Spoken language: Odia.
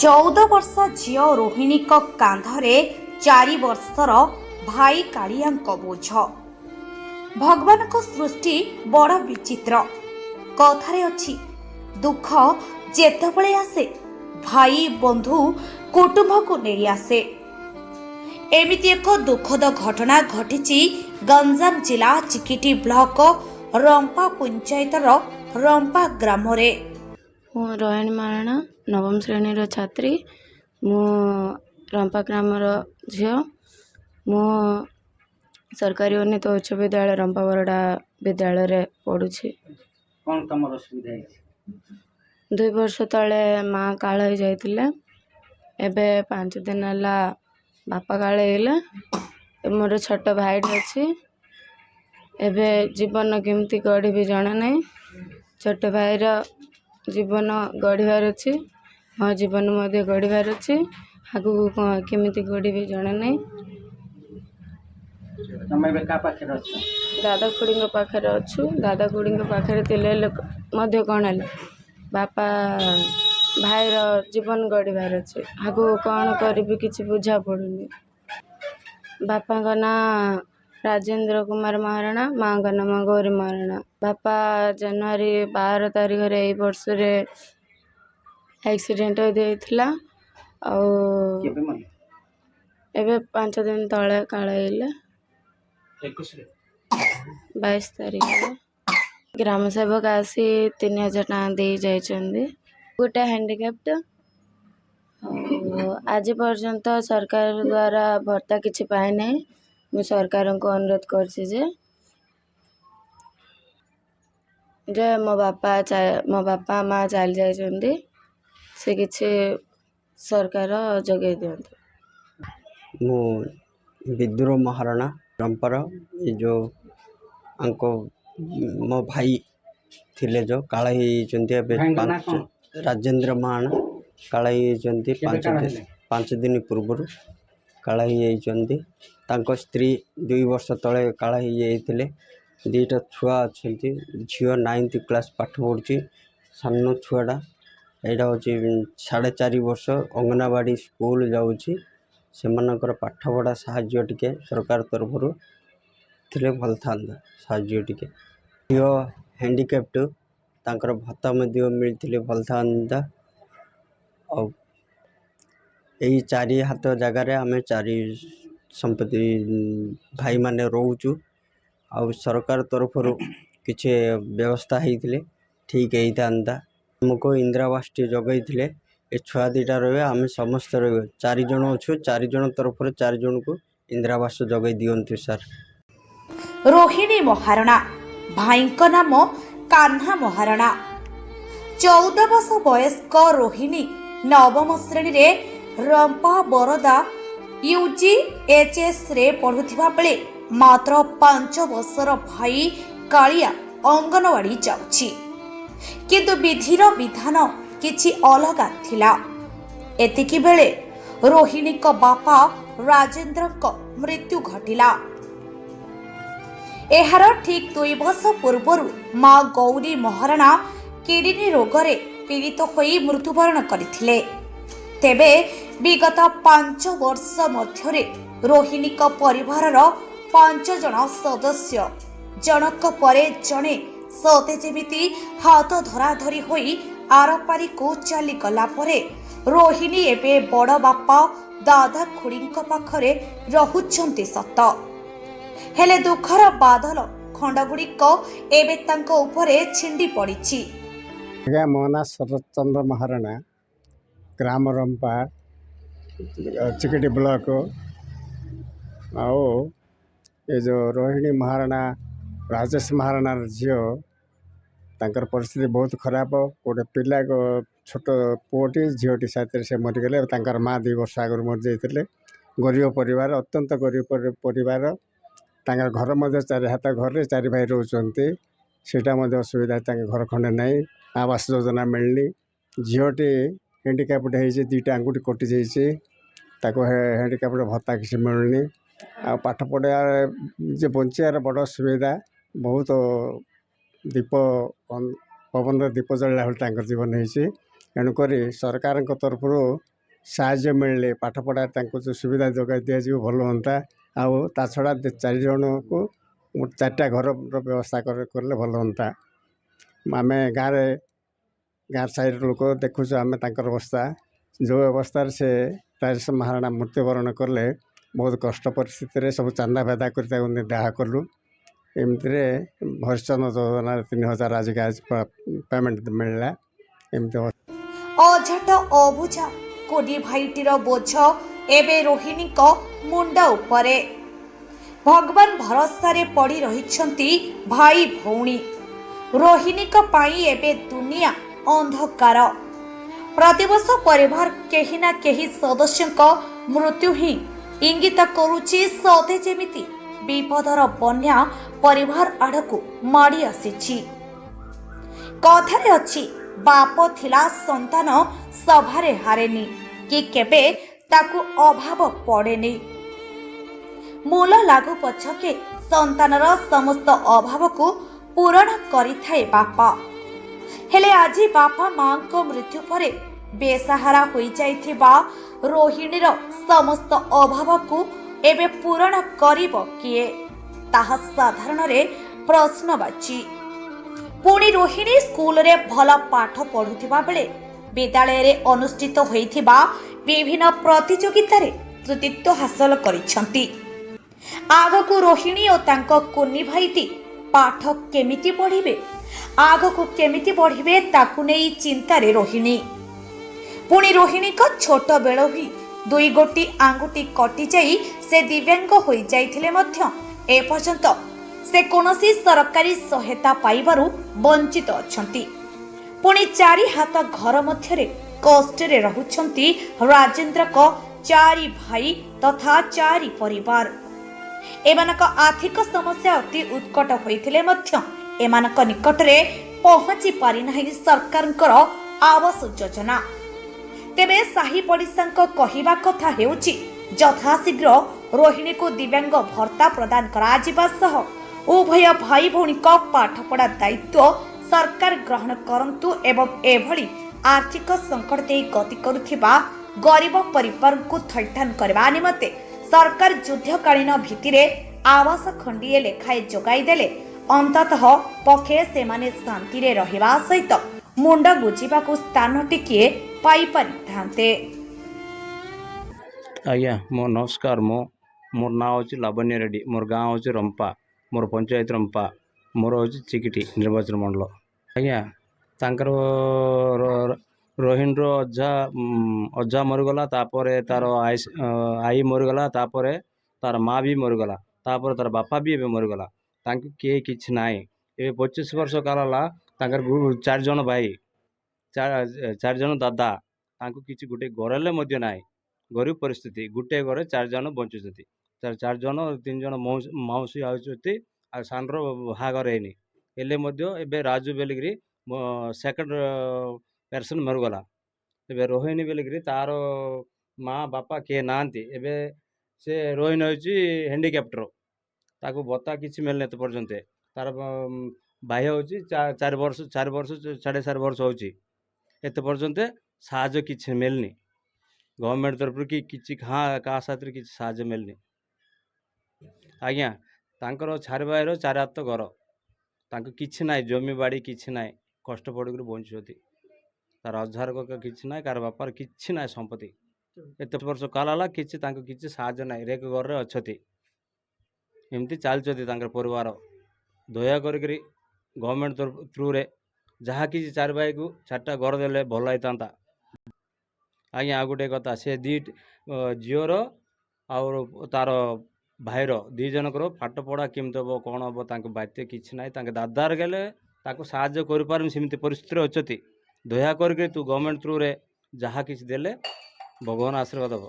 14 ବର୍ଷ ଝିଅ ରୋହିଣୀଙ୍କ କାନ୍ଧରେ 4 ବର୍ଷର ଭାଇ କାଳିଆଙ୍କ ବୋଝ। ଭଗବାନଙ୍କ ସୃଷ୍ଟି ବଡ଼ ବିଚିତ୍ର। କଥାରେ ଅଛି, ଦୁଃଖ ଯେତେବେଳେ ଆସେ ଭାଇ ବନ୍ଧୁ କୁଟୁମ୍ବକୁ ନେଇ ଆସେ। ଏମିତି ଏକ ଦୁଃଖଦ ଘଟଣା ଘଟିଛି ଗଞ୍ଜାମ ଜିଲ୍ଲା ଚିକିଟି ବ୍ଲକ ରମ୍ପା ପଞ୍ଚାୟତର ରମ୍ପା ଗ୍ରାମରେ। ମୁଁ ରୋହିଣୀ ମହାରଣା, ନବମ ଶ୍ରେଣୀର ଛାତ୍ରୀ। ମୁଁ ରମ୍ପା ଗ୍ରାମର ଝିଅ। ମୁଁ ସରକାରୀ ଉନ୍ନତ ଉଚ୍ଚ ବିଦ୍ୟାଳୟ ରମ୍ପା ବରଡ଼ା ବିଦ୍ୟାଳୟରେ ପଢ଼ୁଛି। କ'ଣ ତମର ଅସୁବିଧା ହେଇଛି? 2 ବର୍ଷ ତଳେ ମା କାଳ ହେଇଯାଇଥିଲେ। ଏବେ 5 ଦିନ ହେଲା ବାପା କାଳ ହେଇଗଲେ। ମୋର ଛୋଟ ଭାଇଟେ ଅଛି। ଏବେ ଜୀବନ କେମିତି ଗଢ଼ିବି ଜଣା ନାହିଁ। ଛୋଟ ଭାଇର ଜୀବନ ଗଢ଼ିବାର ଅଛି, ମୋ ଜୀବନ ମଧ୍ୟ ଗଢ଼ିବାର ଅଛି। ଆଗକୁ କେମିତି ଗଢ଼ିବି ଜଣା ନାହିଁ। ତମେ ଏବେ କାହା ପାଖରେ ଅଛ? ଦାଦା ଖୁଡ଼ିଙ୍କ ପାଖରେ ଅଛୁ। ଦାଦା ଖୁଡ଼ିଙ୍କ ପାଖରେ ଥିଲେ ମଧ୍ୟ କ'ଣ ହେଲା, ବାପା ଭାଇର ଜୀବନ ଗଢ଼ିବାର ଅଛି। ଆଗକୁ କ'ଣ କରିବି କିଛି ବୁଝା ପଡ଼ୁନି। ବାପାଙ୍କ ନାଁ ରାଜେନ୍ଦ୍ର କୁମାର ମହାରଣା, ମାଙ୍କ ନାମ ଗୌରୀ ମହାରଣା। ବାପା ଜାନୁଆରୀ 12 ତାରିଖରେ ଏଇ ବର୍ଷରେ ଆକ୍ସିଡେଣ୍ଟ ହେଇଯାଇଥିଲା। ଆଉ ଏବେ 5 ଦିନ ତଳେ କାଳ ହେଇଗଲେ। 22 ତାରିଖରେ ଗ୍ରାମ ସେବକ ଆସି 3000 ଟଙ୍କା ଦେଇ ଯାଇଛନ୍ତି। ଗୋଟେ ହ୍ୟାଣ୍ଡିକ୍ୟାପ୍ଟ। ଆଉ ଆଜି ପର୍ଯ୍ୟନ୍ତ ସରକାର ଦ୍ୱାରା ଭତ୍ତା କିଛି ପାଇନାହିଁ। ମୁଁ ସରକାରଙ୍କୁ ଅନୁରୋଧ କରିଛି ଯେ ମୋ ବାପା ମା ଚାଲି ଯାଇଛନ୍ତି, ସେ କିଛି ସରକାର ଯୋଗାଇ ଦିଅନ୍ତୁ। ମୁଁ ବିଦୁର ମହାରଣା ରମ୍ପାର। ଏ ଯେଉଁ ମୋ ଭାଇ ଥିଲେ ଯେଉଁ କାଳ ହେଇଯାଇଛନ୍ତି ଏବେ। ରାଜେନ୍ଦ୍ର ମହାରଣା କାଳ ହେଇଯାଇଛନ୍ତି 5 ଦିନ ପୂର୍ବରୁ କାଳ ହେଇଯାଇଛନ୍ତି। ତାଙ୍କ ସ୍ତ୍ରୀ 2 ବର୍ଷ ତଳେ କାଳ ହେଇଯାଇଥିଲେ। 2ଟା ଛୁଆ ଅଛନ୍ତି। ଝିଅ 9th କ୍ଲାସ୍ ପାଠ ପଢ଼ୁଛି, ସାନ ଛୁଆଟା। ଏଇଟା ହେଉଛି 4.5 ବର୍ଷ, ଅଙ୍ଗନବାଡ଼ି ସ୍କୁଲ ଯାଉଛି। ସେମାନଙ୍କର ପାଠପଢ଼ା ସାହାଯ୍ୟ ଟିକେ ସରକାର ତରଫରୁ ଥିଲେ ଭଲ ଥାନ୍ତା। ସାହାଯ୍ୟ ଟିକେ ଝିଅ ହ୍ୟାଣ୍ଡିକ୍ୟାପ୍ଟ, ତାଙ୍କର ଭତ୍ତା ମଧ୍ୟ ମିଳିଥିଲେ ଭଲ ଥାନ୍ତା। ଆଉ ଏଇ 4 ହାତ ଜାଗାରେ ଆମେ 4 ସମ୍ପତ୍ତି ଭାଇମାନେ ରହୁଛୁ। ଆଉ ସରକାର ତରଫରୁ କିଛି ବ୍ୟବସ୍ଥା ହେଇଥିଲେ ଠିକ୍ ହେଇଥାନ୍ତା। ଆମକୁ ଇନ୍ଦିରାବାସଟି ଯୋଗାଇଥିଲେ। ଏ ଛୁଆ 2ଟା ରହିବେ, ଆମେ ସମସ୍ତେ ରହିବେ। 4 ଜଣ ଅଛୁ। 4 ଜଣ ତରଫରୁ 4 ଜଣକୁ ଇନ୍ଦିରାବାସ ଯୋଗାଇ ଦିଅନ୍ତୁ ସାର୍। ରୋହିଣୀ ମହାରଣା, ଭାଇଙ୍କ ନାମ କାହ୍ନା ମହାରଣା। 14 ବର୍ଷ ବୟସ୍କ ରୋହିଣୀ ନବମ ଶ୍ରେଣୀରେ ରମ୍ପା ବରଦା UGHSରେ ପଢ଼ୁଥିବା ବେଳେ ମାତ୍ର 5 ବର୍ଷର ଭାଇ କାଳିଆ ଅଙ୍ଗନବାଡ଼ି ଯାଉଛି। କିନ୍ତୁ ବିଧିର ବିଧାନ କିଛି ଅଲଗା ଥିଲା। ଏତିକି ବେଳେ ରୋହିଣୀଙ୍କ ବାପା ରାଜେନ୍ଦ୍ରଙ୍କ ମୃତ୍ୟୁ ଘଟିଲା। ଏହାର ଠିକ୍ 2 ବର୍ଷ ପୂର୍ବରୁ ମା ଗୌରୀ ମହାରଣା କିଡନୀ ରୋଗରେ ପୀଡ଼ିତ ହୋଇ ମୃତ୍ୟୁବରଣ କରିଥିଲେ। ତେବେ ବିଗତ 5 ବର୍ଷ ମଧ୍ୟରେ ରୋହିଣୀଙ୍କ ପରିବାରର 5 ଜଣ ସଦସ୍ୟ ଜଣକ ପରେ ଜଣେ ସତେ ଯେମିତି ହାତ ଧରାଧରି ହୋଇ ଆରପାରିକୁ ଚାଲିଗଲା ପରେ ରୋହିଣୀ ଏବେ ବଡ଼ ବାପା ଦାଦା ଖୁଡ଼ିଙ୍କ ପାଖରେ ରହୁଛନ୍ତି ସତ, ହେଲେ ଦୁଃଖର ବାଦଲ ଖଣ୍ଡଗୁଡ଼ିକ ଏବେ ତାଙ୍କ ଉପରେ ଛିଣ୍ଡି ପଡ଼ିଛି। ଆଜ୍ଞା, ମୋ ନାଁ ଶରତ ଚନ୍ଦ୍ର ମହାରଣା, ଗ୍ରାମ ରମ୍ପା, ଚିକିଟି ବ୍ଲକ। ଆଉ ଏ ଯେଉଁ ରୋହିଣୀ ମହାରଣା, ରାଜେଶ ମହାରଣାର ଝିଅ, ତାଙ୍କର ପରିସ୍ଥିତି ବହୁତ ଖରାପ। ଗୋଟେ ପିଲା, ଛୋଟ ପୁଅଟି ଝିଅଟି ସାଥିରେ ସେ ମରିଗଲେ। ତାଙ୍କର ମା 2 ବର୍ଷ ଆଗରୁ ମରିଯାଇଥିଲେ। ଗରିବ ପରିବାର, ଅତ୍ୟନ୍ତ ଗରିବ ପରିବାର। ତାଙ୍କର ଘର ମଧ୍ୟ 4 ହାତ ଘରରେ 4 ଭାଇ ରହୁଛନ୍ତି। ସେଇଟା ମଧ୍ୟ ଅସୁବିଧା, ତାଙ୍କ ଘର ଖଣ୍ଡେ ନାହିଁ। ଆବାସ ଯୋଜନା ମିଳିନି। ଝିଅଟି ହ୍ୟାଣ୍ଡିକ୍ୟାପ୍ଟ ହେଇଛି, 2ଟା ଆଙ୍ଗୁଠି କଟିଯାଇଛି। ତାକୁ ହ୍ୟାଣ୍ଡିକ୍ୟାପ୍ଟ ଭତ୍ତା କିଛି ମିଳୁନି। ଆଉ ପାଠ ପଢ଼ିବା ଯେ ବଞ୍ଚିବାର ବଡ଼ ଅସୁବିଧା। ବହୁତ ପବନରେ ଦୀପ ଜଳିଲା ଭଳି ତାଙ୍କର ଜୀବନ ହେଇଛି। ଏଣୁକରି ସରକାରଙ୍କ ତରଫରୁ ସାହାଯ୍ୟ ମିଳିଲେ ପାଠପଢ଼ା ତାଙ୍କୁ ଯେଉଁ ସୁବିଧା ଯୋଗାଇ ଦିଆଯିବ ଭଲ ହୁଅନ୍ତା। ଆଉ ତା ଛଡ଼ା 4 ଜଣକୁ 4ଟା ଘରର ବ୍ୟବସ୍ଥା କଲେ ଭଲ ହୁଅନ୍ତା। ଆମେ ଗାଁ ସାଇଡ଼୍ ଲୋକ ଦେଖୁଛୁ ଆମେ ତାଙ୍କର ଅବସ୍ଥା ଯେଉଁ ଅବସ୍ଥାରେ ସେ ରାଜେଶ ମହାରଣା ମୃତ୍ୟୁବରଣ କଲେ ବହୁତ କଷ୍ଟ ପରିସ୍ଥିତିରେ ସବୁ ଚାନ୍ଦା ଭେଦା କରି ତାକୁ ଦାହ କଲୁ। ଏମିତିରେ ହରିଶ୍ଚନ୍ଦ୍ର ଯୋଜନାରେ 3,000 ଆଜିକା ପେମେଣ୍ଟ ମିଳିଲା। ଏମିତି ଅଝଟ ଅବୁଝା କୋଡି ଭାଇଟିର ବୋଝ ଏବେ ରୋହିଣୀଙ୍କ ମୁଣ୍ଡ ଉପରେ। ଭଗବାନ ଭରସାରେ ପଡ଼ି ରହିଛନ୍ତି ଭାଇ ଭଉଣୀ। ରୋହିଣୀଙ୍କ ପାଇଁ ଏବେ ଦୁନିଆ ଅନ୍ଧକାର। ପ୍ରତିବର୍ଷ ପରିବାର କେହି ନା କେହି ସଦସ୍ୟଙ୍କ ମୃତ୍ୟୁ ହିଁ ଇଙ୍ଗିତ କରୁଛି ସତେ ଯେମିତି ବିପଦର ବନ୍ୟା ପରିବାର ଆଡ଼କୁ ମାଡ଼ି ଆସିଛି। କଥାରେ ଅଛି ବାପ ଥିଲା ସନ୍ତାନ ସଭାରେ ହାରେନି କି କେବେ ତାକୁ ଅଭାବ ପଡ଼େନି। ମୂଲ ଲାଗୁ ପଛକେ ସନ୍ତାନର ସମସ୍ତ ଅଭାବକୁ ପୂରଣ କରିଥାଏ ବାପା। ହେଲେ ଆଜି ବାପା ମାଙ୍କ ମୃତ୍ୟୁ ପରେ ବେସାହାରା ହୋଇଯାଇଥିବା ରୋହିଣୀର ସମସ୍ତ ଅଭାବକୁ ଏବେ ପୂରଣ କରିବ କିଏ, ତାହା ସାଧାରଣରେ ପ୍ରଶ୍ନବାଚୀ। ପୁଣି ରୋହିଣୀ ସ୍କୁଲରେ ଭଲ ପାଠ ପଢୁଥିବା ବେଳେ ବିଦ୍ୟାଳୟରେ ଅନୁଷ୍ଠିତ ହୋଇଥିବା ବିଭିନ୍ନ ପ୍ରତିଯୋଗିତାରେ କୃତିତ୍ୱ ହାସଲ କରିଛନ୍ତି। ଆଗକୁ ରୋହିଣୀ ଓ ତାଙ୍କ କୁନି ଭାଇଟି ପାଠ କେମିତି ପଢ଼ିବେ, ଆଗକୁ କେମିତି ବଢ଼ିବେ ତାକୁ ନେଇ ଚିନ୍ତାରେ ରୋହିଣୀ। ପୁଣି ରୋହିଣୀଙ୍କ ଛୋଟ ବେଳ ହିଁ 2 ଗୋଟି ଆଙ୍ଗୁଠି କଟିଯାଇ ସେ ଦିବ୍ୟାଙ୍ଗ ହୋଇଯାଇଥିଲେ ମଧ୍ୟ ଏପର୍ଯ୍ୟନ୍ତ ସେ କୌଣସି ସରକାରୀ ସହାୟତା ପାଇବାରୁ ବଞ୍ଚିତ ଅଛନ୍ତି। ପୁଣି 4 ହାତ ଘର ମଧ୍ୟରେ କଷ୍ଟରେ ରହୁଛନ୍ତି ରାଜେନ୍ଦ୍ରଙ୍କ 4 ଭାଇ ତଥା 4 ପରିବାର। ଏମାନଙ୍କ ଆର୍ଥିକ ସମସ୍ୟା ଅତି ଉତ୍କଟ ହୋଇଥିଲେ ମଧ୍ୟ ଏମାନଙ୍କ ନିକଟରେ ପହଞ୍ଚି ପାରିନାହିଁ ସରକାରଙ୍କର ଆବାସ ଯୋଜନା। ତେବେ ସାହି ପଡ଼ିଶାଙ୍କ କହିବା କଥା ହେଉଛି ଯଥାଶୀଘ୍ର ରୋହିଣୀକୁ ଦିବ୍ୟାଙ୍ଗ ଭତ୍ତା ପ୍ରଦାନ କରାଯିବା ସହ ଉଭୟ ଭାଇ ଭଉଣୀଙ୍କ ପାଠପଢ଼ା ଦାୟିତ୍ୱ ସରକାର ଗ୍ରହଣ କରନ୍ତୁ ଏବଂ ଏଭଳି ଆର୍ଥିକ ସଙ୍କଟ ଦେଇ ଗତି କରୁଥିବା ଗରିବ ପରିବାରଙ୍କୁ ଥଇଥାନ କରିବା ନିମନ୍ତେ ସରକାର ଯୁଦ୍ଧକାଳୀନ ଭିତ୍ତିରେ ଆବାସ ଖଣ୍ଡିଏ ଲେଖାଏଁ ଯୋଗାଇ ଦେଲେ ଅନ୍ତତଃ ପକ୍ଷେ ସେମାନେ ଶାନ୍ତିରେ ରହିବା ସହିତ ମୁଣ୍ଡ ବୁଝିବାକୁ ସ୍ଥାନ ଟିକିଏ ପାଇପାରିଥାନ୍ତେ। ଆଜ୍ଞା ମୋ ନମସ୍କାର। ମୋର ନାଁ ହେଉଛି ଲାବଣ୍ୟ ରେଡ୍ଡି। ମୋର ଗାଁ ହେଉଛି ରମ୍ପା, ମୋର ପଞ୍ଚାୟତ ରମ୍ପା, ମୋର ହେଉଛି ଚିକିଟି ନିର୍ବାଚନ ମଣ୍ଡଳ। ଆଜ୍ଞା ତାଙ୍କର ରୋହିଣୀର ଅଜା ମରିଗଲା, ତାପରେ ତାର ଆଈ ମରିଗଲା, ତାପରେ ତାର ମା ବି ମରିଗଲା, ତାପରେ ତାର ବାପା ବି ଏବେ ମରିଗଲା। ତାଙ୍କୁ କିଏ କିଛି ନାହିଁ। ଏବେ 25 ବର୍ଷ କାଳ ହେଲା ତାଙ୍କର 4 ଜଣ ଭାଇ, 4 ଜଣ ଦାଦା, ତାଙ୍କୁ କିଛି ଗୋଟେ ଘରେଲେ ମଧ୍ୟ ନାହିଁ। ଗରିବ ପରିସ୍ଥିତି, ଗୋଟେ ଘରେ 4 ଜଣ ବଞ୍ଚୁଛନ୍ତି। 4 ଜଣ 3 ଜଣ ମାଉସୀ ଆସୁଛନ୍ତି, ଆଉ ସାନର ବାହାଘର ହେଇନି। ହେଲେ ମଧ୍ୟ ଏବେ ରାଜୁ ବେଲିକିରି ସେକେଣ୍ଡ ପର୍ସନ୍ ମରିଗଲା। ଏବେ ରୋହିଣୀ ବେଲିକିରି ତାର ମା ବାପା କିଏ ନାହାନ୍ତି। ଏବେ ସେ ରୋହିଣୀ ହେଉଛି ହ୍ୟାଣ୍ଡିକ୍ୟାପ୍ଟର, ତାକୁ ଭତ୍ତା କିଛି ମିଳିନି ଏତେ ପର୍ଯ୍ୟନ୍ତ। ତାର ଭାଇ ହେଉଛି 4 ବର୍ଷ 4.5 ବର୍ଷ ହେଉଛି, ଏତେ ପର୍ଯ୍ୟନ୍ତ ସାହାଯ୍ୟ କିଛି ମିଳିନି ଗଭର୍ଣ୍ଣମେଣ୍ଟ ତରଫରୁ କି କିଛି କାହା ସାଥିରେ କିଛି ସାହାଯ୍ୟ ମିଳିନି। ଆଜ୍ଞା ତାଙ୍କର 4 ଭାଇର 4 ହାତ ଘର, ତାଙ୍କୁ କିଛି ନାହିଁ, ଜମି ବାଡ଼ି କିଛି ନାହିଁ, କଷ୍ଟ ପଡ଼ିକରି ବଞ୍ଚୁଛନ୍ତି। ତାର ଅଜାହାର କିଛି ନାହିଁ, କାହାର ବାପାର କିଛି ନାହିଁ ସମ୍ପତ୍ତି। ଏତେ ବର୍ଷ କାଳ ହେଲା କିଛି ତାଙ୍କୁ କିଛି ସାହାଯ୍ୟ ନାହିଁ, ରେକ ଘରରେ ଅଛନ୍ତି। ଏମିତି ଚାଲିଛନ୍ତି ତାଙ୍କର ପରିବାର। ଦୟା କରିକିରି ଗଭର୍ଣ୍ଣମେଣ୍ଟ ଥ୍ରୁରେ ଯାହା କିଛି 4 ଭାଇକୁ 4ଟା ଘର ଦେଲେ ଭଲ ହେଇଥାନ୍ତା। ଆଜ୍ଞା ଆଉ ଗୋଟେ କଥା, ସେ 2 ଝିଅର ଆଉ ତାର ଭାଇର 2 ଜଣଙ୍କର ପାଠ ପଢ଼ା କେମିତି ହେବ କ'ଣ ହେବ ତାଙ୍କ ବାଧ୍ୟ କିଛି ନାହିଁ। ତାଙ୍କ ଦାଦାର ଗଲେ ତାକୁ ସାହାଯ୍ୟ କରିପାରୁନି, ସେମିତି ପରିସ୍ଥିତିରେ ଅଛନ୍ତି। ଦୟା କରିକି ତୁ ଗଭର୍ଣ୍ଣମେଣ୍ଟ ଥ୍ରୁରେ ଯାହା କିଛି ଦେଲେ ଭଗବାନ ଆଶୀର୍ବାଦ ହେବ।